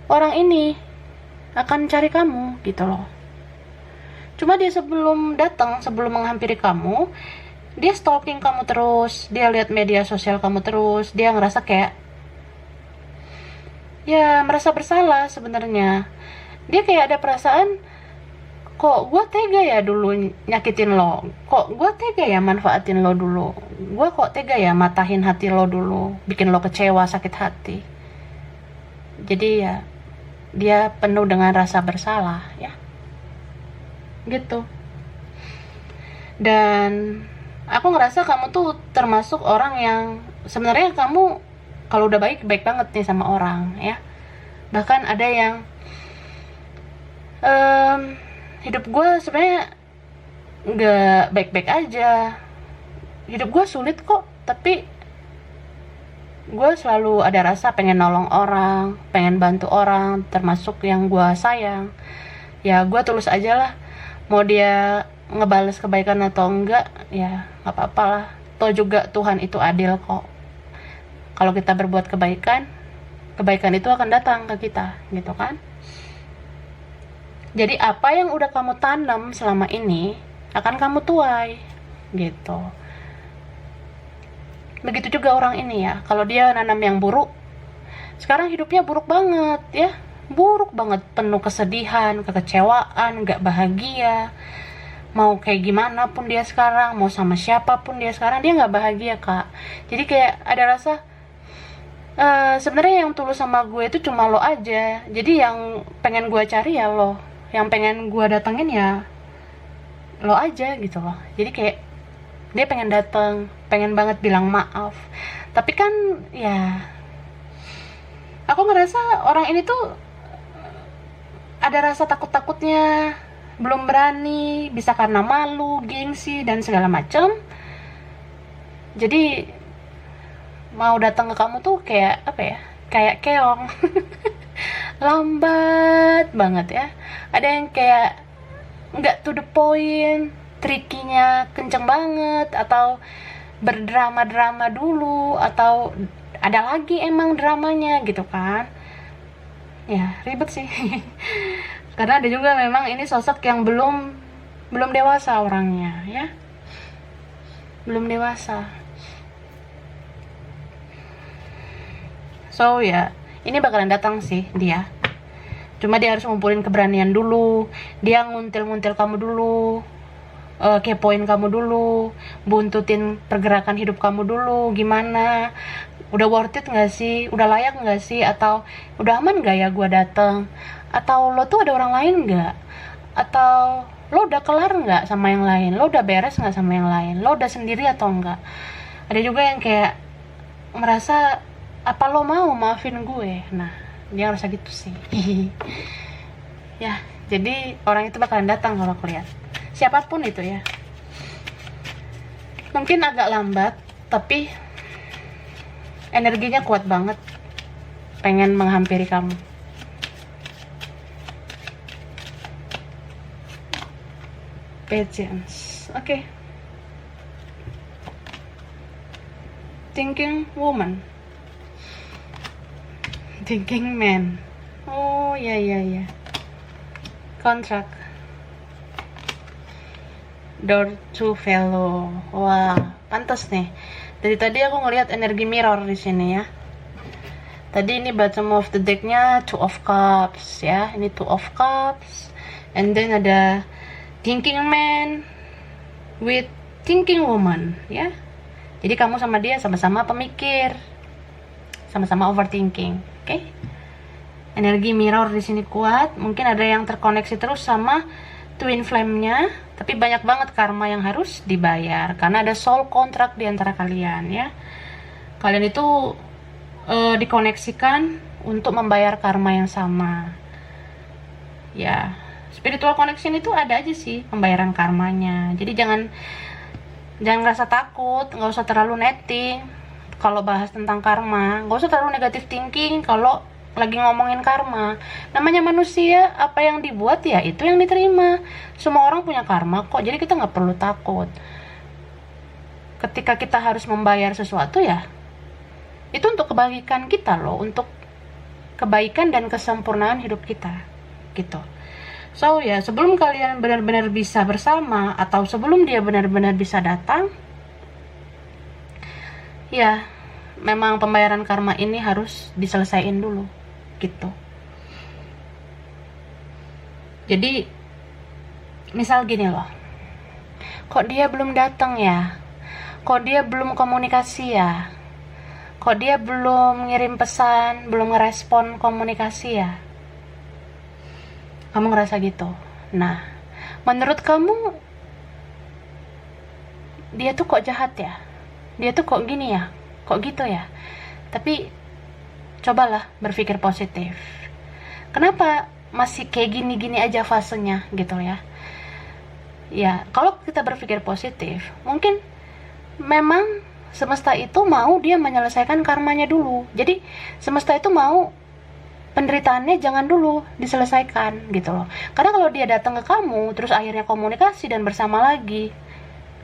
orang ini akan cari kamu gitu loh. Cuma dia sebelum datang, sebelum menghampiri kamu, dia stalking kamu terus, dia lihat media sosial kamu terus, dia ngerasa kayak ya merasa bersalah sebenarnya. Dia kayak ada perasaan, kok gue tega ya dulu nyakitin lo, kok gue tega ya manfaatin lo dulu, gue kok tega ya matahin hati lo dulu, bikin lo kecewa, sakit hati. Jadi ya dia penuh dengan rasa bersalah ya, gitu. Dan aku ngerasa kamu tuh termasuk orang yang sebenarnya kamu kalau udah baik banget nih sama orang ya. Bahkan ada yang hidup gue sebenarnya nggak baik-baik aja, hidup gue sulit kok, tapi gue selalu ada rasa pengen nolong orang, pengen bantu orang, termasuk yang gue sayang. Ya gue tulus aja lah, mau dia ngebales kebaikan atau enggak ya nggak apa-apa lah, toh juga Tuhan itu adil kok. Kalau kita berbuat kebaikan, kebaikan itu akan datang ke kita, gitu kan. Jadi apa yang udah kamu tanam selama ini akan kamu tuai, gitu. Begitu juga orang ini ya, kalau dia nanam yang buruk, sekarang hidupnya buruk banget ya, buruk banget, penuh kesedihan, kekecewaan, gak bahagia. Mau kayak gimana pun dia sekarang, mau sama siapapun dia sekarang, dia gak bahagia kak. Jadi kayak ada rasa sebenarnya yang tulus sama gue itu cuma lo aja. Jadi yang pengen gue cari ya lo, yang pengen gue datengin ya lo aja gitu loh. Jadi kayak dia pengen dateng, pengen banget bilang maaf, tapi kan ya aku ngerasa orang ini tuh ada rasa takut-takutnya, belum berani, bisa karena malu, gengsi dan segala macam. Jadi mau datang ke kamu tuh kayak apa ya, kayak keong. Lambat banget ya. Ada yang kayak nggak to the point, trikinya kenceng banget, atau berdrama-drama dulu, atau ada lagi emang dramanya gitu kan. Ya ribet sih. Karena ada juga memang ini sosok yang belum dewasa orangnya ya, belum dewasa. So ya ini bakalan datang sih dia, cuma dia harus ngumpulin keberanian dulu, dia nguntil-nguntil kamu dulu, kepoin kamu dulu, buntutin pergerakan hidup kamu dulu, gimana, udah worth it gak sih, udah layak gak sih, atau udah aman gak ya gue dateng, atau lo tuh ada orang lain gak, atau lo udah kelar gak sama yang lain, lo udah beres gak sama yang lain, lo udah sendiri atau enggak. Ada juga yang kayak merasa apa lo mau maafin gue, nah dia harus gitu sih. Ya jadi orang itu bakalan datang kalau aku lihat, siapapun itu ya. Mungkin agak lambat tapi energinya kuat banget, pengen menghampiri kamu. Patience, oke. Thinking woman, thinking man. Oh ya. Contract, door to fellow. Wah, pantas nih. Dari tadi aku ngelihat energi mirror di sini ya. Tadi ini bottom of the decknya two of cups ya. Ini two of cups, and then ada thinking man with thinking woman ya. Jadi kamu sama dia sama-sama pemikir, sama-sama overthinking, oke? Energi mirror di sini kuat, mungkin ada yang terkoneksi terus sama twin flame-nya, tapi banyak banget karma yang harus dibayar karena ada soul contract di antara kalian ya. Kalian itu dikoneksikan untuk membayar karma yang sama. Ya, spiritual connection itu ada aja sih pembayaran karmanya. Jadi jangan rasa takut, nggak usah terlalu netting kalau bahas tentang karma, nggak usah terlalu negatif thinking kalau lagi ngomongin karma. Namanya manusia, apa yang dibuat ya itu yang diterima. Semua orang punya karma kok, jadi kita nggak perlu takut. Ketika kita harus membayar sesuatu ya itu untuk kebaikan kita loh, untuk kebaikan dan kesempurnaan hidup kita gitu. So ya, sebelum kalian benar-benar bisa bersama atau sebelum dia benar-benar bisa datang, ya memang pembayaran karma ini harus diselesaikan dulu gitu. Jadi Misal gini loh, kok dia belum datang ya, kok dia belum komunikasi ya, kok dia belum ngirim pesan, belum ngerespon komunikasi ya. Kamu ngerasa gitu. Nah, menurut kamu dia tuh kok jahat ya, dia tuh kok gini ya, kok gitu ya. Tapi cobalah berpikir positif. Kenapa masih kayak gini-gini aja fasenya gitu ya. Ya, kalau kita berpikir positif, mungkin memang semesta itu mau dia menyelesaikan karmanya dulu. Jadi semesta itu mau penderitaannya jangan dulu diselesaikan gitu loh. Karena kalau dia datang ke kamu terus akhirnya komunikasi dan bersama lagi,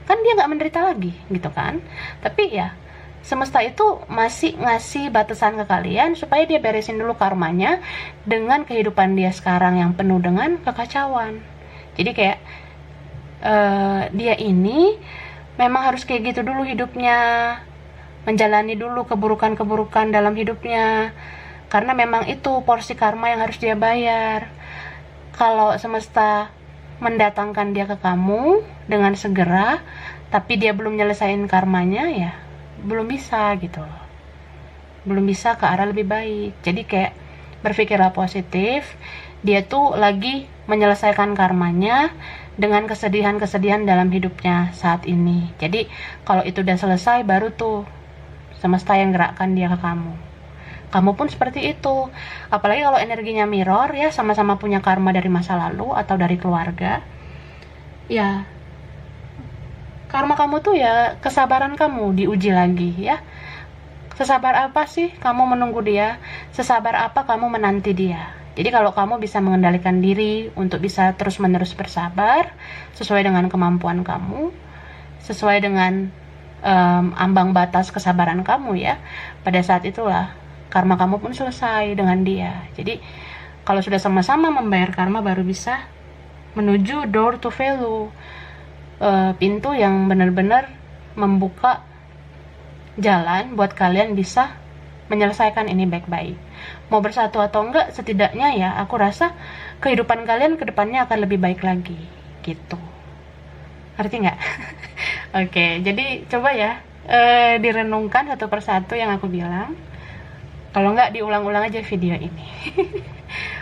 kan dia nggak menderita lagi gitu kan. Tapi ya semesta itu masih ngasih batasan ke kalian supaya dia beresin dulu karmanya dengan kehidupan dia sekarang yang penuh dengan kekacauan. Jadi kayak dia ini memang harus kayak gitu dulu hidupnya, menjalani dulu keburukan-keburukan dalam hidupnya, karena memang itu porsi karma yang harus dia bayar. Kalau semesta mendatangkan dia ke kamu dengan segera, tapi dia belum nyelesain karmanya, ya belum bisa gitu loh, belum bisa ke arah lebih baik. Jadi kayak berpikirlah positif, dia tuh lagi menyelesaikan karmanya dengan kesedihan-kesedihan dalam hidupnya saat ini. Jadi kalau itu udah selesai, baru tuh semesta yang gerakkan dia ke kamu. Kamu pun seperti itu. Apalagi kalau energinya mirror ya, sama-sama punya karma dari masa lalu atau dari keluarga. Ya, karma kamu tuh ya kesabaran kamu diuji lagi ya. Sesabar apa sih kamu menunggu dia? Sesabar apa kamu menanti dia? Jadi kalau kamu bisa mengendalikan diri untuk bisa terus-menerus bersabar sesuai dengan kemampuan kamu, sesuai dengan ambang batas kesabaran kamu ya, pada saat itulah karma kamu pun selesai dengan dia. Jadi kalau sudah sama-sama membayar karma, baru bisa menuju door to value, pintu yang benar-benar membuka jalan buat kalian bisa menyelesaikan ini baik-baik. Mau bersatu atau enggak, setidaknya ya aku rasa kehidupan kalian kedepannya akan lebih baik lagi gitu. Ngerti nggak? Oke, jadi coba ya direnungkan satu persatu yang aku bilang. Kalau nggak, diulang-ulang aja video ini.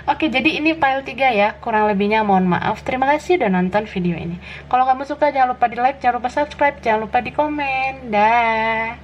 Oke, jadi ini file 3 ya. Kurang lebihnya mohon maaf. Terima kasih udah nonton video ini. Kalau kamu suka, jangan lupa di like, jangan lupa subscribe, jangan lupa di komen. Dah.